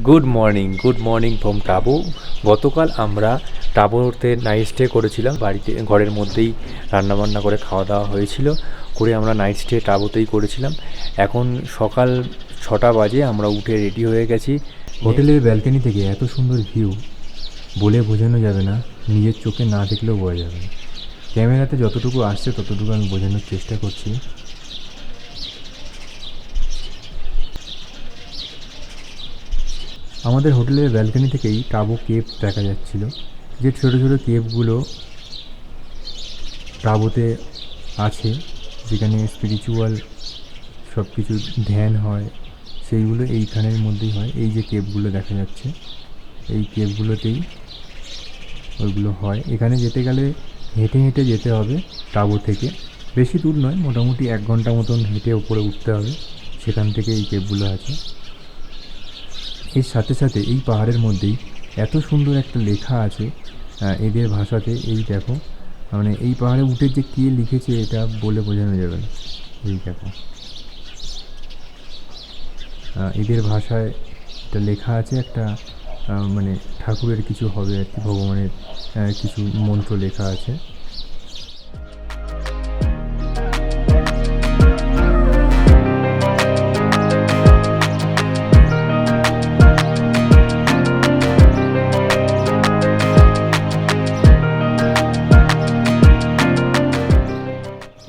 Good morning from টাবু। গতকাল আমরা টাবুতে night stay করেছিলাম, বাড়িতে ঘরের মধ্যেই রান্নাবান্না করে খাওয়া দাওয়া হয়েছিল, করে আমরা নাইট স্টে টাবুতেই করেছিলাম। এখন সকাল 6টা বাজে, আমরা উঠে রেডি হয়ে গেছি। হোটেলের ব্যালকনি থেকে এত সুন্দর ভিউ বলে বোঝানো যাবে না, নিজের চোখে না দেখলেও বোঝা যাবে না। ক্যামেরাতে যতটুকু আসছে ততটুকু আমি বোঝানোর চেষ্টা করছি। আমাদের হোটেলের ব্যালকনি থেকেই টাবু কেভ দেখা যাচ্ছিল, যে ছোটো ছোটো কেভগুলো টাবুতে আছে, যেখানে স্পিরিচুয়াল সব কিছু ধ্যান হয়, সেইগুলো এইখানের মধ্যেই হয়। এই যে কেভগুলো দেখা যাচ্ছে, এই কেভগুলোতেই ওইগুলো হয়। এখানে যেতে গেলে হেঁটে হেঁটে যেতে হবে টাবু থেকে, বেশি দূর নয়, মোটামুটি 1 ঘন্টা মতন হেঁটে ওপরে উঠতে হবে, সেখান থেকে এই কেভগুলো আছে। এর সাথে সাথে এই পাহাড়ের মধ্যেই এত সুন্দর একটা লেখা আছে এদের ভাষাতে। এই দেখো, মানে এই পাহাড়ে উঠে যে কে লিখেছে এটা বলে বোঝানো যাবে না। এই দেখো, এদের ভাষায় এটা লেখা আছে, একটা মানে ঠাকুরের কিছু হবে আর কি, ভগবানের কিছু মন্ত্র লেখা আছে।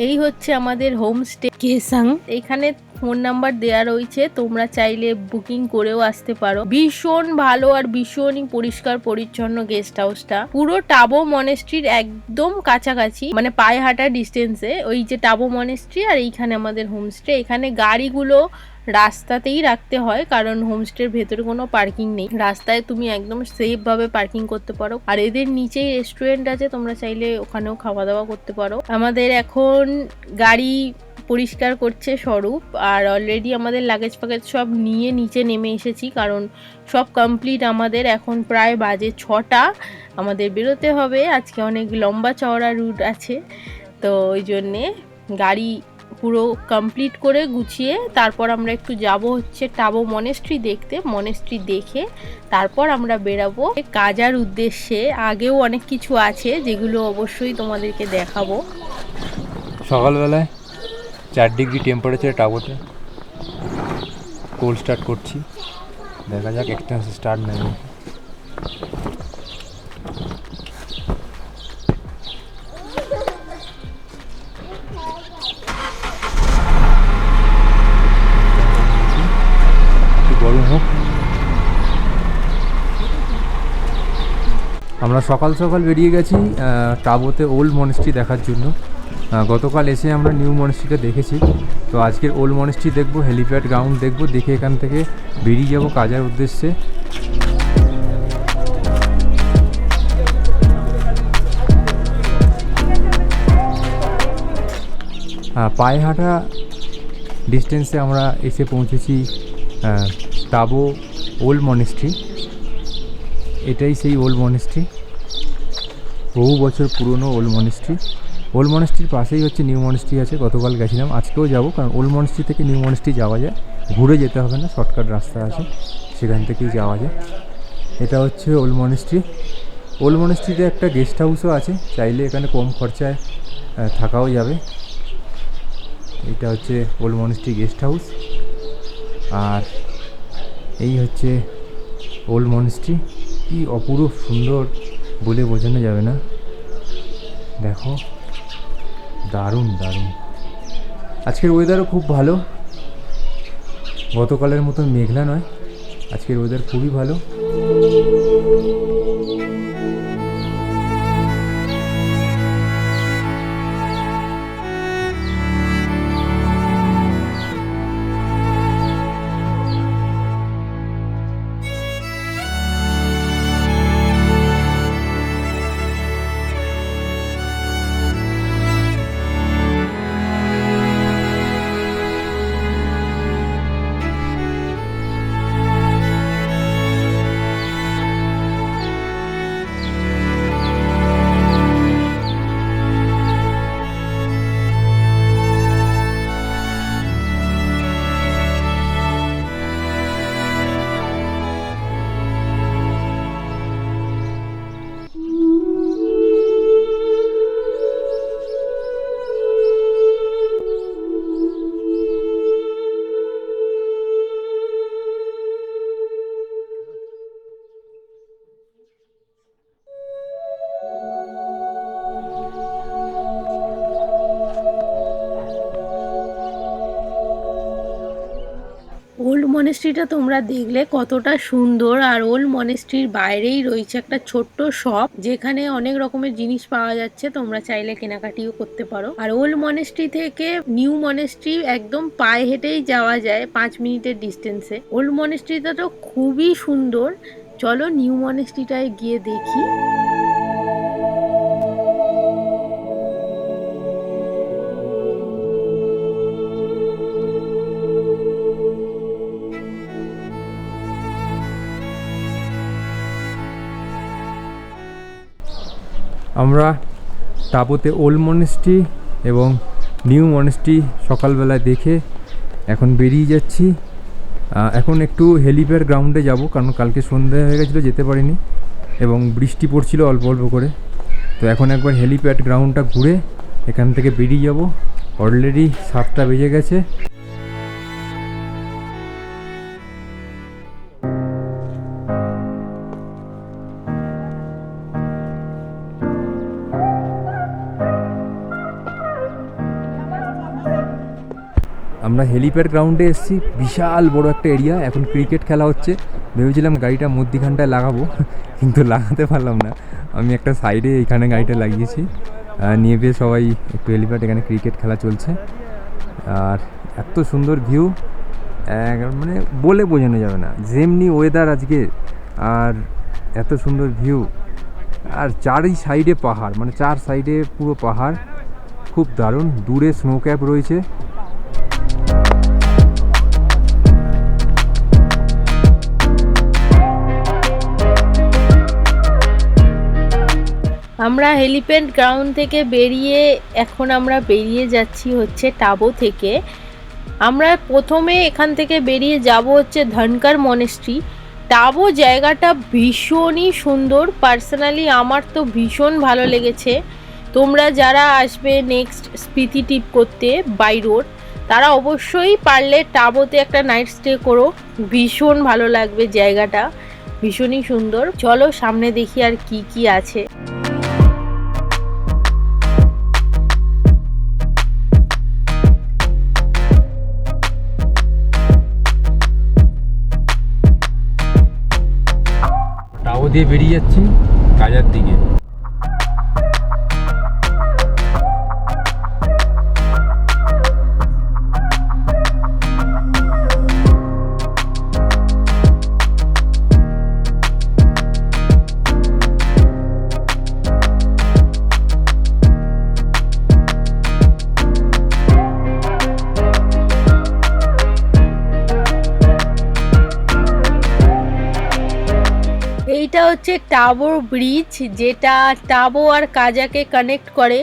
এই হচ্ছে আমাদের হোমস্টে কেসাং। এখানে ফোন নাম্বার দেয়া রয়েছে, তোমরা চাইলে বুকিং করেও আসতে পারো। ভীষণ ভালো আর ভীষণই পরিষ্কার পরিচ্ছন্ন গেস্ট হাউসটা, পুরো টাবো মনেস্ট্রির একদম কাছাকাছি, মানে পায়ে হাঁটা ডিস্টেন্সে ওই যে টাবো মনেস্ট্রি আর এইখানে আমাদের হোমস্টে। এখানে গাড়িগুলো রাস্তাতেই রাখতে হয়, কারণ হোমস্টের ভেতরে কোনো পার্কিং নেই, রাস্তায় তুমি একদম সেফ ভাবে পার্কিং করতে পারো। আর এদের নিচেই রেস্টুরেন্ট আছে, তোমরা চাইলে ওখানেও খাওয়া দাওয়া করতে পারো। আমাদের এখন গাড়ি পরিষ্কার করছে স্বরূপ, আর অলরেডি আমাদের লাগেজ ফাগেজ সব নিয়ে নিচে নেমে এসেছি, কারণ সব কমপ্লিট আমাদের। এখন প্রায় বাজে 6টা, আমাদের বেরোতে হবে। আজকে অনেক লম্বা চওড়া রুট আছে, তো ওই জন্যে গাড়ি পুরো কমপ্লিট করে গুছিয়ে তারপর আমরা একটু যাব হচ্ছে টাবো মনেস্ট্রি দেখতে। মনেস্ট্রি দেখে তারপর আমরা বেরাবো কাজার উদ্দেশ্যে। আগেও অনেক কিছু আছে যেগুলো অবশ্যই তোমাদেরকে দেখাবো। সকালবেলায় 4 ডিগ্রি টেম্পারেচার টাবুতে, কোল্ড স্টার্ট করছি, দেখা যাক এক্সটেন্স স্টার্ট নেই। গরম হোক। আমরা সকাল সকাল বেরিয়ে গেছি টাবোতে ওল্ড মনেস্ট্রি দেখার জন্য। গতকাল এসে আমরা নিউ মনেস্ট্রিটা দেখেছি, তো আজকের ওল্ড মনেস্ট্রি দেখবো, হেলিপ্যাড গ্রাউন্ড দেখবো, দেখে এখান থেকে বেরিয়ে যাব কাজার উদ্দেশ্যে। পায়ে হাঁটা ডিস্টেন্সে আমরা এসে পৌঁছেছি টাবো ওল্ড মনেস্ট্রি। এটাই সেই ওল্ড মনেস্ট্রি, বহু বছর পুরনো ওল্ড মনেস্ট্রি। ওল্ড মনেস্ট্রির পাশেই হচ্ছে নিউ মনেস্ট্রি আছে, গতকাল গেছিলাম, আজকেও যাব, কারণ ওল্ড মনেস্ট্রি থেকে নিউ মনেস্ট্রি যাওয়া যায়, ঘুরে যেতে হবে না, শর্টকাট রাস্তা আছে, সেখান থেকেই যাওয়া যায়। এটা হচ্ছে ওল্ড মনেস্ট্রি। ওল্ড মনেস্ট্রিতে একটা গেস্ট হাউসও আছে, চাইলে এখানে কম খরচায় থাকাও যাবে। এটা হচ্ছে ওল্ড মনেস্ট্রি গেস্ট হাউস, আর এই হচ্ছে ওল্ড মনেস্ট্রি। কি অপূর্ব সুন্দর বলে বোঝানো যাবে না, দেখো, দারুণ দারুণ। আজকের ওয়েদারও খুব ভালো, গতকালের মতন মেঘলা নয়, আজকের ওয়েদার খুবই ভালো। মনেস্ট্রিটা তোমরা দেখলে কতটা সুন্দর। আর ওল্ড মনেস্ট্রির বাইরেই রয়েছে একটা ছোট্ট শপ, যেখানে অনেক রকমের জিনিস পাওয়া যাচ্ছে, তোমরা চাইলে কেনাকাটিও করতে পারো। আর ওল্ড মনেস্ট্রি থেকে নিউ মনেস্ট্রি একদম পায়ে হেঁটেই যাওয়া যায়, 5 মিনিটের ডিস্টেন্সে। ওল্ড মনেস্ট্রিটা তো খুবই সুন্দর। চলো নিউ মনেস্ট্রিটায় গিয়ে দেখি। আমরা টাবোতে ওল্ড মনেস্ট্রি এবং নিউ মনেস্ট্রি সকালবেলায় দেখে এখন বেরিয়ে যাচ্ছি। এখন একটু হেলিপ্যাড গ্রাউন্ডে যাব, কারণ কালকে সন্ধ্যা হয়ে গেছিলো, যেতে পারিনি এবং বৃষ্টি পড়ছিল অল্প অল্প করে। তো এখন একবার হেলিপ্যাড গ্রাউন্ডটা ঘুরে এখান থেকে বেরিয়ে যাব। অলরেডি 7টা বেজে গেছে। আমরা হেলিপ্যাড গ্রাউন্ডে এসেছি, বিশাল বড় একটা এরিয়া। এখন ক্রিকেট খেলা হচ্ছে। ভেবেছিলাম গাড়িটা মধ্যিখানটায় লাগাবো, কিন্তু লাগাতে পারলাম না। আমি একটা সাইডে এইখানে গাড়িটা লাগিয়েছি, নিয়ে বেশ সবাই একটু হেলিপ্যাড, এখানে ক্রিকেট খেলা চলছে। আর এত সুন্দর ভিউ, মানে বলে বোঝানো যাবে না, যেমনি ওয়েদার আজকে আর এত সুন্দর ভিউ। আর চারি সাইডে পাহাড়, মানে 4 সাইডে পুরো পাহাড়, খুব দারুণ। দূরে স্নো ক্যাপ রয়েছে। আমরা হেলিপ্যাড গ্রাউন্ড থেকে বেরিয়ে এখন আমরা বেরিয়ে যাচ্ছি হচ্ছে টাবো থেকে। আমরা প্রথমে এখান থেকে বেরিয়ে যাব হচ্ছে ধনকার মনেস্ট্রি। টাবো জায়গাটা ভীষণই সুন্দর, পার্সোনালি আমার তো ভীষণ ভালো লেগেছে। তোমরা যারা আসবে নেক্সট স্পিতি ট্রিপ করতে বাই রোড, তারা অবশ্যই পারলে টাবোতে একটা নাইট স্টে করো, ভীষণ ভালো লাগবে জায়গাটা, ভীষণই সুন্দর। চলো সামনে দেখি আর কি কি আছে। টাবো দিয়ে বেরিয়ে যাচ্ছি কাজার দিকে। এইটা হচ্ছে টাবো ব্রিজ, যেটা টাবো আর কাজাকে কানেক্ট করে।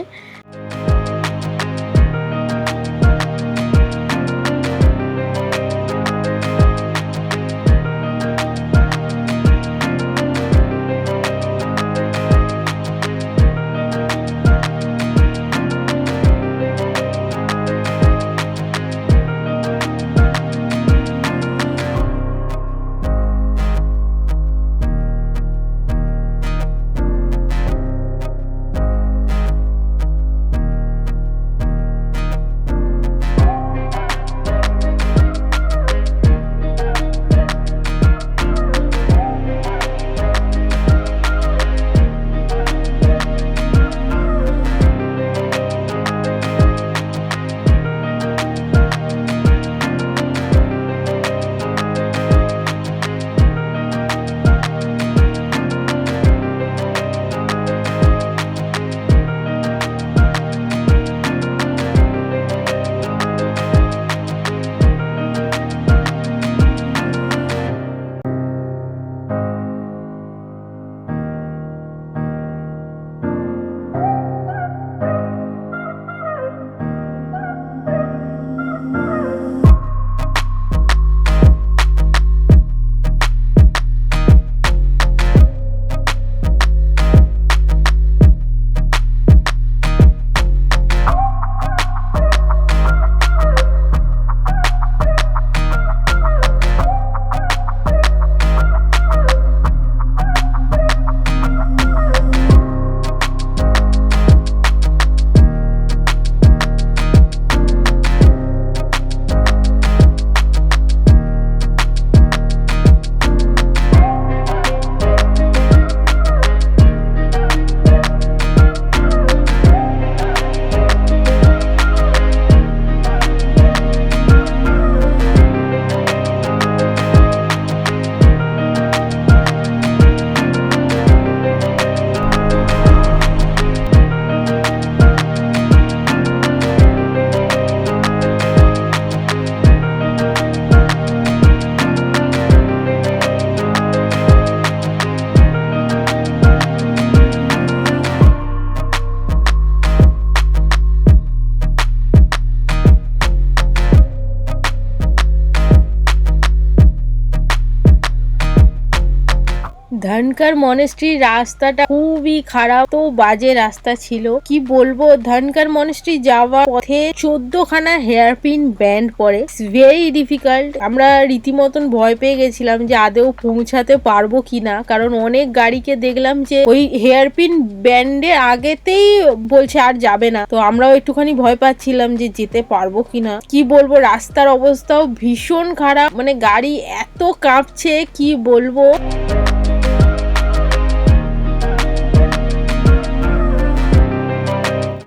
ধনকার মনেস্ট্রির রাস্তাটা খুবই খারাপ, তো বাজে রাস্তা ছিল, কি বলবো। ধনকার মনেস্ট্রি যাওয়ার পথে 14খানা হেয়ারপিন ব্যান্ড পড়ে, ভেরি ডিফিকাল্ট। আমরা রীতিমতন ভয় পেয়ে গেছিলাম যে আদেও পৌঁছাতে পারবো কিনা, কারণ অনেক গাড়িকে দেখলাম যে ওই হেয়ারপিন ব্যান্ডের আগেতেই বলছে আর যাবে না, তো আমরাও একটুখানি ভয় পাচ্ছিলাম যে যেতে পারবো কিনা। কি বলবো, রাস্তার অবস্থাও ভীষণ খারাপ, মানে গাড়ি এত কাঁপছে কি বলবো।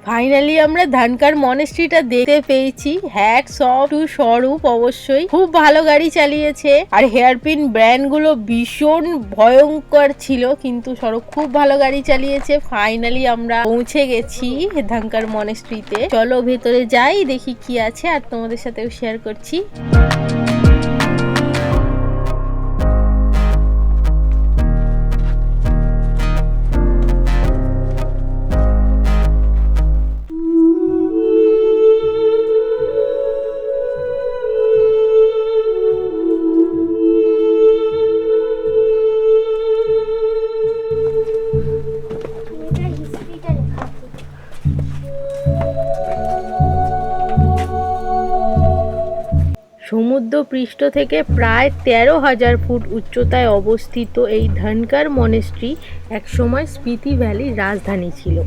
ফাইনালি আমরা ধনকার মনেস্ট্রিটা দেখতে পেয়েছি। হ্যাটস অফ টু স্বরূপ, অবশ্যই খুব ভালো গাড়ি চালিয়েছে। আর হেয়ারপিন ব্র্যান্ড গুলো ভীষণ ভয়ঙ্কর ছিল, কিন্তু স্বরূপ খুব ভালো গাড়ি চালিয়েছে। ফাইনালি আমরা পৌঁছে গেছি ধনকার মনেস্ট্রিতে। চলো ভেতরে যাই, দেখি কি আছে, আর তোমাদের সাথেও শেয়ার করছি। সমুদ্র পৃষ্ঠ থেকে প্রায় 13,000 ফুট উচ্চতায় অবস্থিত এই ধনকার মনেস্ট্রি একসময় স্পিতি ভ্যালির রাজধানী ছিল।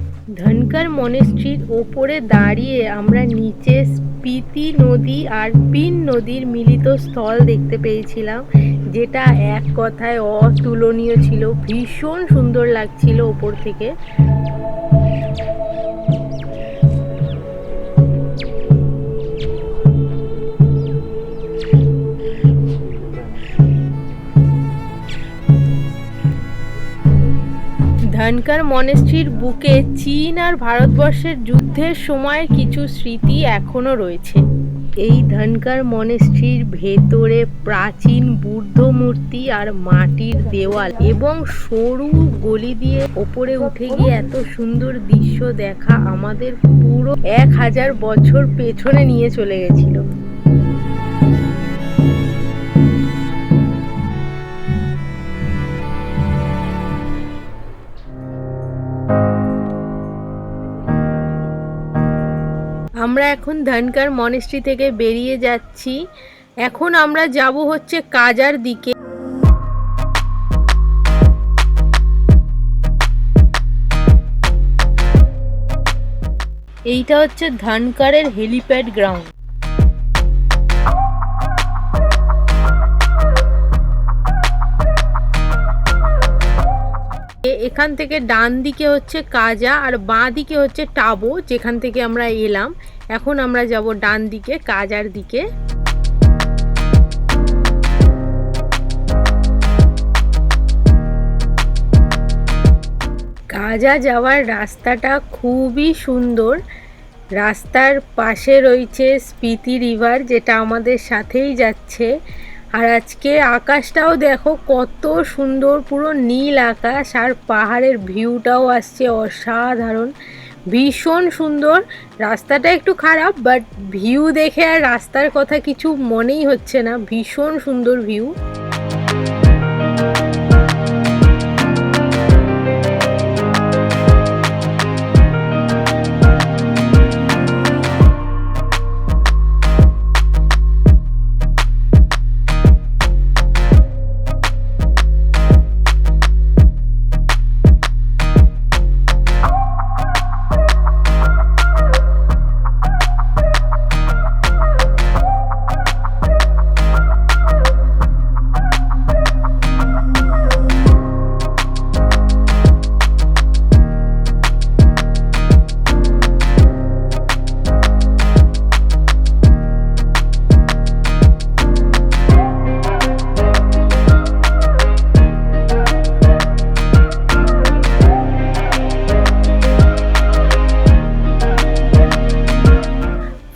ধনকার মনেস্ট্রির ওপরে দাঁড়িয়ে আমরা নিচে স্পিতি নদী আর পিন নদীর মিলিত স্থল দেখতে পেয়েছিলাম, যেটা এক কথায় অতুলনীয় ছিল। ভীষণ সুন্দর লাগছিল ওপর থেকে। ধনকার মনেস্ট্রির বুকে চীন আর ভারতবর্ষের যুদ্ধের সময়ের কিছু স্মৃতি এখনো রয়েছে। এই ধনকার মনেস্ট্রির ভেতরে প্রাচীন বুদ্ধ মূর্তি আর মাটির দেওয়াল এবং সরু গলি দিয়ে ওপরে উঠে গিয়ে এত সুন্দর দৃশ্য দেখা আমাদের পুরো 1000 বছর পেছনে নিয়ে চলে গেছিল। আমরা এখন ধনকার মনেস্ট্রি থেকে বেরিয়ে যাচ্ছি। এখন আমরা যাব হচ্ছে কাজার দিকে। এইটা হচ্ছে ধনকারের হেলিপ্যাড গ্রাউন্ড। এখান থেকে ডান দিকে হচ্ছে কাজা আর বাঁ দিকে হচ্ছে টাবো, যেখান থেকে আমরা এলাম। এখন আমরা যাব ডান দিকে কাজার দিকে। কাজা যাওয়ার রাস্তাটা খুবই সুন্দর। রাস্তার পাশে রয়েছে স্পিতি রিভার, যেটা আমাদের সাথেই যাচ্ছে। আর আজকে আকাশটাও দেখো কত সুন্দর, পুরো নীল আকাশ, আর পাহাড়ের ভিউটাও আসছে অসাধারণ, ভীষণ সুন্দর। রাস্তাটা একটু খারাপ, বাট ভিউ দেখে আর রাস্তার কথা কিছু মনেই হচ্ছে না, ভীষণ সুন্দর ভিউ।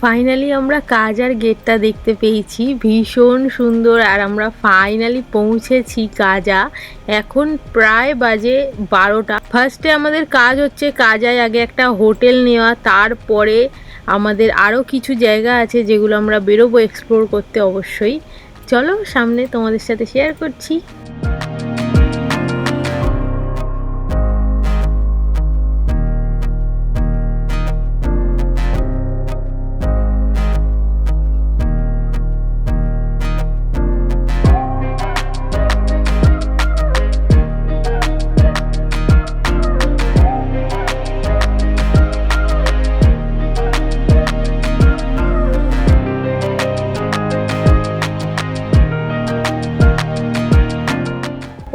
ফাইনালি আমরা কাজার গেটটা দেখতে পেয়েছি, ভীষণ সুন্দর। আর আমরা ফাইনালি পৌঁছেছি কাজা। এখন প্রায় বাজে 12টা। ফার্স্টে আমাদের কাজ হচ্ছে কাজায় আগে একটা হোটেল নেওয়া, তারপরে আমাদের আরও কিছু জায়গা আছে যেগুলো আমরা বেরোবো এক্সপ্লোর করতে অবশ্যই। চলো সামনে তোমাদের সাথে শেয়ার করছি।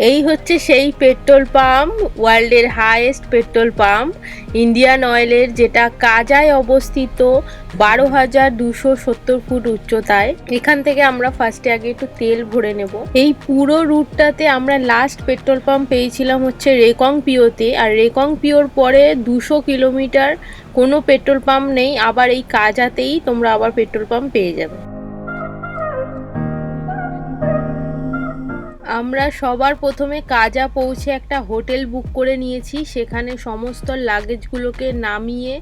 এই হচ্ছে সেই পেট্রোল পাম্প, ওয়ার্ল্ডের হাইয়েস্ট পেট্রোল পাম্প ইন্ডিয়ান অয়েলের, যেটা কাজায় অবস্থিত 12,270 ফুট উচ্চতায়। এখান থেকে আমরা ফার্স্টে আগে একটু তেল ভরে নেব। এই পুরো রুটটাতে আমরা লাস্ট পেট্রোল পাম্প পেয়েছিলাম হচ্ছে রেকং পিওতে, আর রেকং পিওর পরে 200 কিলোমিটার কোনো পেট্রোল পাম্প নেই, আবার এই কাজাতেই তোমরা আবার পেট্রোল পাম্প পেয়ে যাবে। আমরা সবার প্রথমে কাজা পৌঁছে একটা হোটেল বুক করে নিয়েছি, সেখানে সমস্ত লাগেজগুলোকে নামিয়ে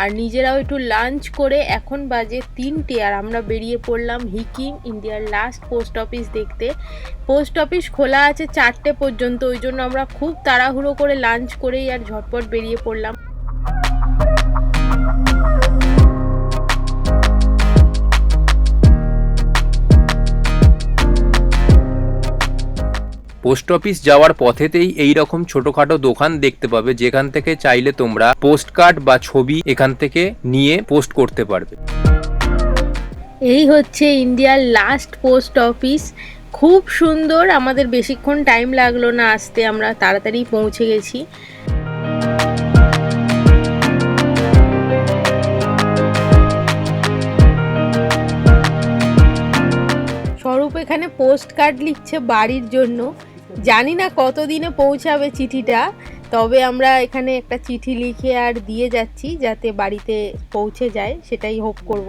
আর নিজেরাও একটু লাঞ্চ করে এখন বাজে 3টে, আর আমরা বেরিয়ে পড়লাম হিকিম, ইন্ডিয়ার লাস্ট পোস্ট অফিস দেখতে। পোস্ট অফিস খোলা আছে 4টে পর্যন্ত, ওই জন্য আমরা খুব তাড়াহুড়ো করে লাঞ্চ করেই আর ঝটপট বেরিয়ে পড়লাম। পোস্ট অফিস যাওয়ার পথেতেই এই রকম ছোটখাটো দোকান দেখতে পাবে, যেখান থেকে চাইলে তোমরা পোস্ট কার্ড বা ছবি এখান থেকে নিয়ে পোস্ট করতে পারবে। এই হচ্ছে ইন্ডিয়ার লাস্ট পোস্ট অফিস, খুব সুন্দর। আমাদের বেশিক্ষণ টাইম লাগলো না আসতে, আমরা তাড়াতাড়ি পৌঁছে গেছি। স্বরূপ এখানে পোস্ট কার্ড লিখছে বাড়ির জন্য, জানি না কতদিনে পৌঁছাবে চিঠিটা, তবে আমরা এখানে একটা চিঠি লিখে আর দিয়ে যাচ্ছি যাতে বাড়িতে পৌঁছে যায়, সেটাই হোপ করব।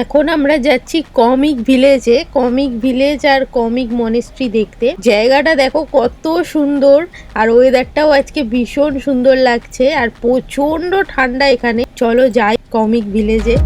এখন আমরা যাচ্ছি কমিক ভিলেজে, কমিক ভিলেজ আর কমিক মনেস্ট্রি দেখতে। জায়গাটা দেখো কত সুন্দর, আর ওয়েদারটাও আজকে ভীষণ সুন্দর লাগছে, আর প্রচন্ড ঠান্ডা এখানে। চলো যাই কমিক ভিলেজে।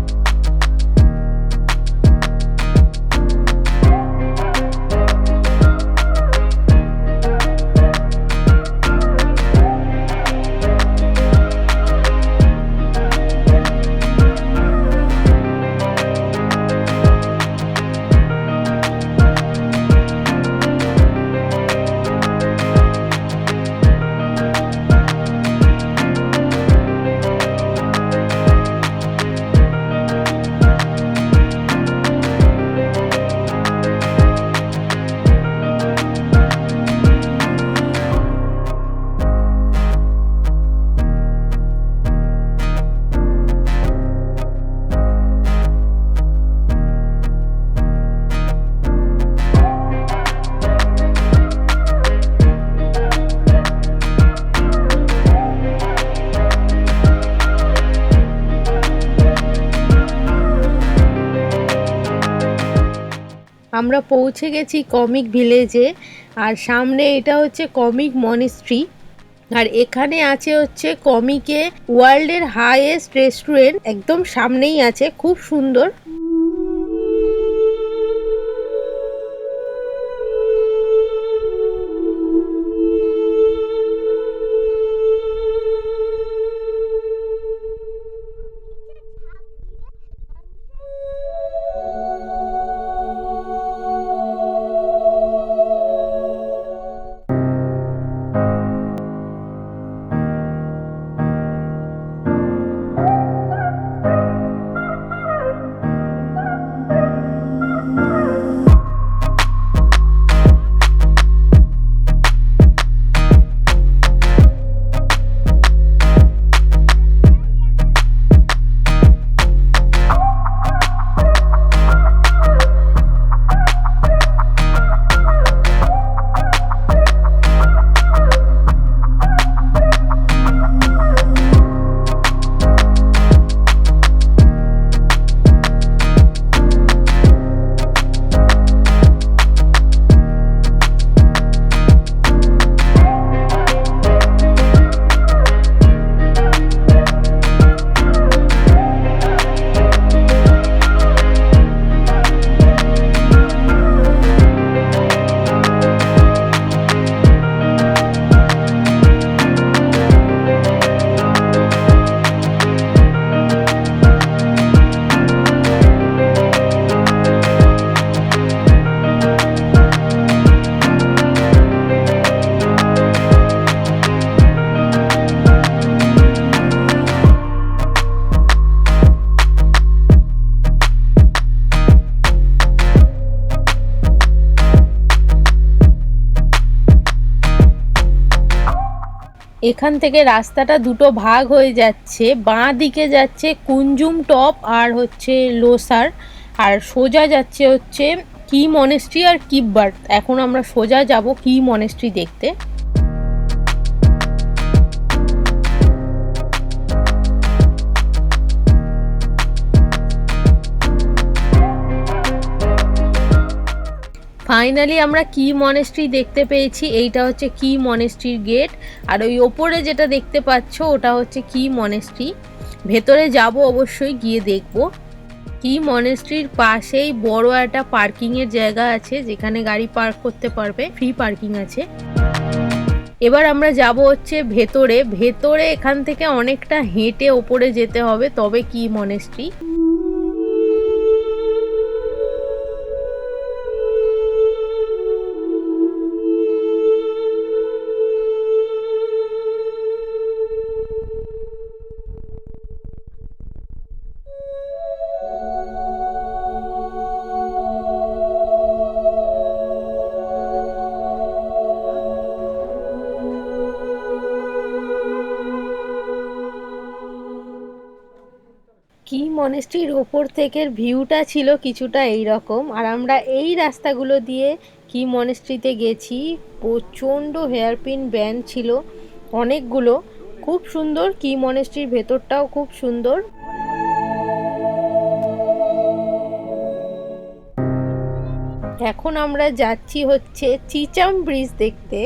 আমরা পৌঁছে গেছি কমিক ভিলেজে, আর সামনে এটা হচ্ছে কমিক মনেস্ট্রি, আর এখানে আছে হচ্ছে কমিকে ওয়ার্ল্ডের হাইয়েস্ট রেস্টুরেন্ট, একদম সামনেই আছে, খুব সুন্দর। এখান থেকে রাস্তাটা দুটো ভাগ হয়ে যাচ্ছে, বাঁ দিকে যাচ্ছে কুঞ্জুম টপ আর হচ্ছে লোসার, আর সোজা যাচ্ছে হচ্ছে কি মনেস্ট্রি আর কিপবার্থ। এখন আমরা সোজা যাব কি মনেস্ট্রি দেখতে। ফাইনালি আমরা কি মনেস্ট্রি দেখতে পেয়েছি। এইটা হচ্ছে কি মনেস্ট্রির গেট, আর ওই ওপরে যেটা দেখতে পাচ্ছ ওটা হচ্ছে কি মনেস্ট্রি। ভেতরে যাব অবশ্যই, গিয়ে দেখব। কি মনেস্ট্রির পাশেই বড় একটা পার্কিং এর জায়গা আছে, যেখানে গাড়ি পার্ক করতে পারবে, ফ্রি পার্কিং আছে। এবার আমরা যাব হচ্ছে ভেতরে। ভেতরে এখান থেকে অনেকটা হেঁটে ওপরে যেতে হবে, তবে কি মনেস্ট্রি। কি মনেস্ট্রির ওপর থেকে ভিউটা ছিল কিছুটা এই রকম। আর আমরা এই রাস্তাগুলো দিয়ে কি মনেস্ট্রিতে গেছি। প্রচণ্ড হেয়ারপিন ব্যান্ড ছিল অনেকগুলো, খুব সুন্দর। কি মনেস্ট্রির ভেতরটাও খুব সুন্দর। এখন আমরা যাচ্ছি হচ্ছে চিচাম ব্রিজ দেখতে।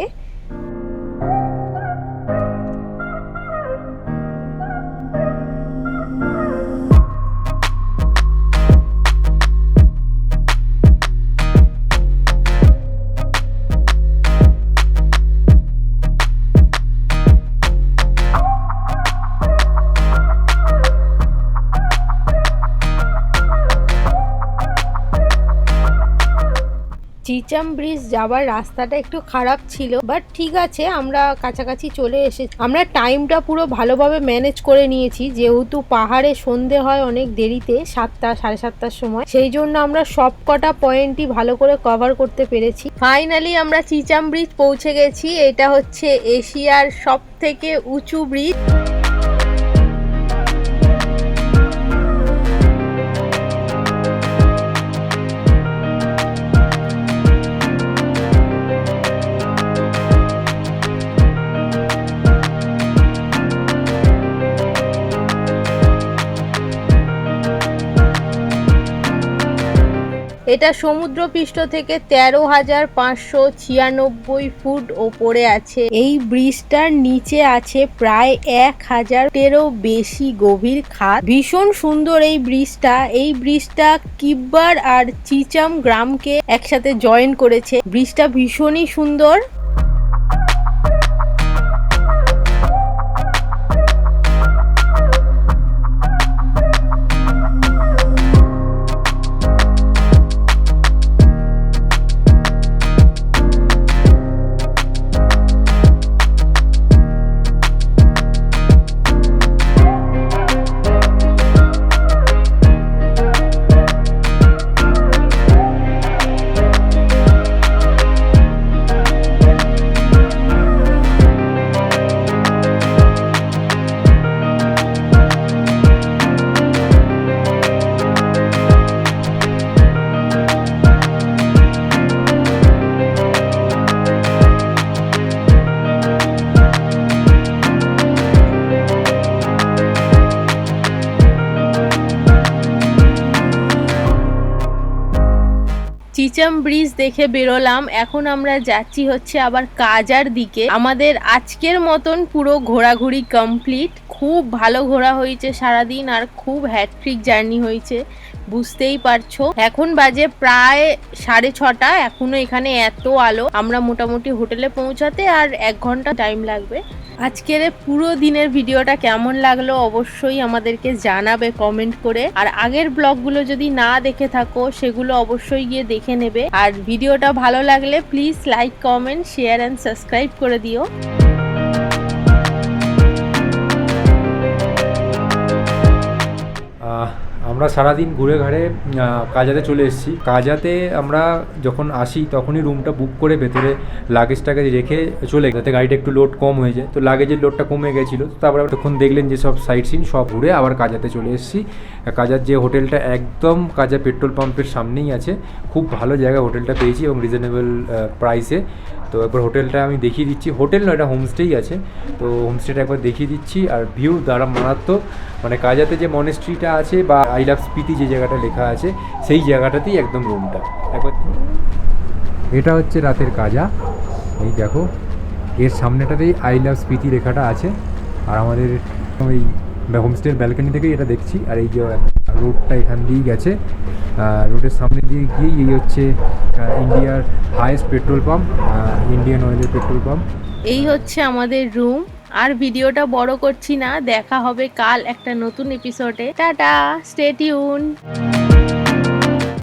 চিচাম ব্রিজ যাবার রাস্তাটা একটু খারাপ ছিল, বাট ঠিক আছে, আমরা কাছাকাছি চলে এসেছি। আমরা টাইমটা পুরো ভালোভাবে ম্যানেজ করে নিয়েছি, যেহেতু পাহাড়ে সন্ধে হয় অনেক দেরিতে, 7টা 7:30টার সময়। সেই জন্য আমরা সব কটা পয়েন্টই ভালো করে কভার করতে পেরেছি। ফাইনালি আমরা চিচাম ব্রিজ পৌঁছে গেছি। এটা হচ্ছে এশিয়ার সব থেকে উঁচু ব্রিজ। এটা সমুদ্রপৃষ্ঠ থেকে 13,596 ফুট ওপরে আছে। এই ব্রিজটার নিচে আছে প্রায় 1,000-এরও বেশি গভীর খাদ। ভীষণ সুন্দর এই ব্রিজটা। এই ব্রিজটা কিব্বার আর চিচাম গ্রামকে একসাথে জয়েন করেছে। ব্রিজটা ভীষণই সুন্দর। চিচাম ব্রিজ দেখে বেরোলাম। এখন আমরা যাচ্ছি হচ্ছে আবার কাজার দিকে। আমাদের আজকের মতন পুরো ঘোরাঘুরি কমপ্লিট। খুব ভালো ঘোরা হয়েছে সারাদিন, আর খুব হ্যাট্রিক জার্নি হয়েছে, বুঝতেই পারছো। এখন বাজে প্রায় 6:30। এখনো এখানে এত আলো। আমরা মোটামুটি হোটেলে পৌঁছাতে আর 1 ঘন্টা টাইম লাগবে। আজকের পুরো দিনের ভিডিওটা কেমন লাগলো অবশ্যই আমাদেরকে জানাবে কমেন্ট করে। আর আগের ব্লগগুলো যদি না দেখে থাকো সেগুলো অবশ্যই গিয়ে দেখে নেবে। আর ভিডিওটা ভালো লাগলে please like, comment, share and subscribe করে দিও। আমরা সারাদিন ঘুরে ঘাড়ে কাজাতে চলে এসেছি। কাজাতে আমরা যখন আসি তখনই রুমটা বুক করে ভেতরে লাগেজটাকে রেখে চলে যাতে গাড়িটা একটু লোড কম হয়ে যায়। তো লাগেজের লোডটা কমে গেছিলো, তারপরে তখন দেখলেন যে সব সাইট সিন সব ঘুরে আবার কাজাতে চলে এসেছি। কাজার যে হোটেলটা একদম কাজা পেট্রোল পাম্পের সামনেই আছে, খুব ভালো জায়গায় হোটেলটা পেয়েছি এবং রিজনেবল প্রাইসে। তো একবার হোটেলটা আমি দেখিয়ে দিচ্ছি, হোটেল নয় এটা হোমস্টেই আছে, তো হোমস্টেটা একবার দেখিয়ে দিচ্ছি। আর ভিউ দ্বারা মারাত্মক, মানে কাজাতে যে মনেস্ট্রিটা আছে বা আই লাভ স্পিতি যে জায়গাটা লেখা আছে সেই জায়গাটাতেই একদম রুমটা। একবার এটা হচ্ছে রাতের কাজা, এই দেখো এর সামনেটাতেই আই লাভ স্পিতি লেখাটা আছে। আর আমাদের ওই হোমস্টের ব্যালকনি থেকেই এটা দেখছি। আর এই যে রোডটা এখান দিয়েই গেছে, রোডের সামনে দিয়ে গিয়েই এই হচ্ছে ইন্ডিয়ার হাইয়েস্ট পেট্রোল পাম্প, ইন্ডিয়ান অয়েলের পেট্রোল পাম্প। এই হচ্ছে আমাদের রুম। আর ভিডিওটা বড় করছি না, দেখা হবে কাল একটা নতুন এপিসোডে। Tata, stay tune.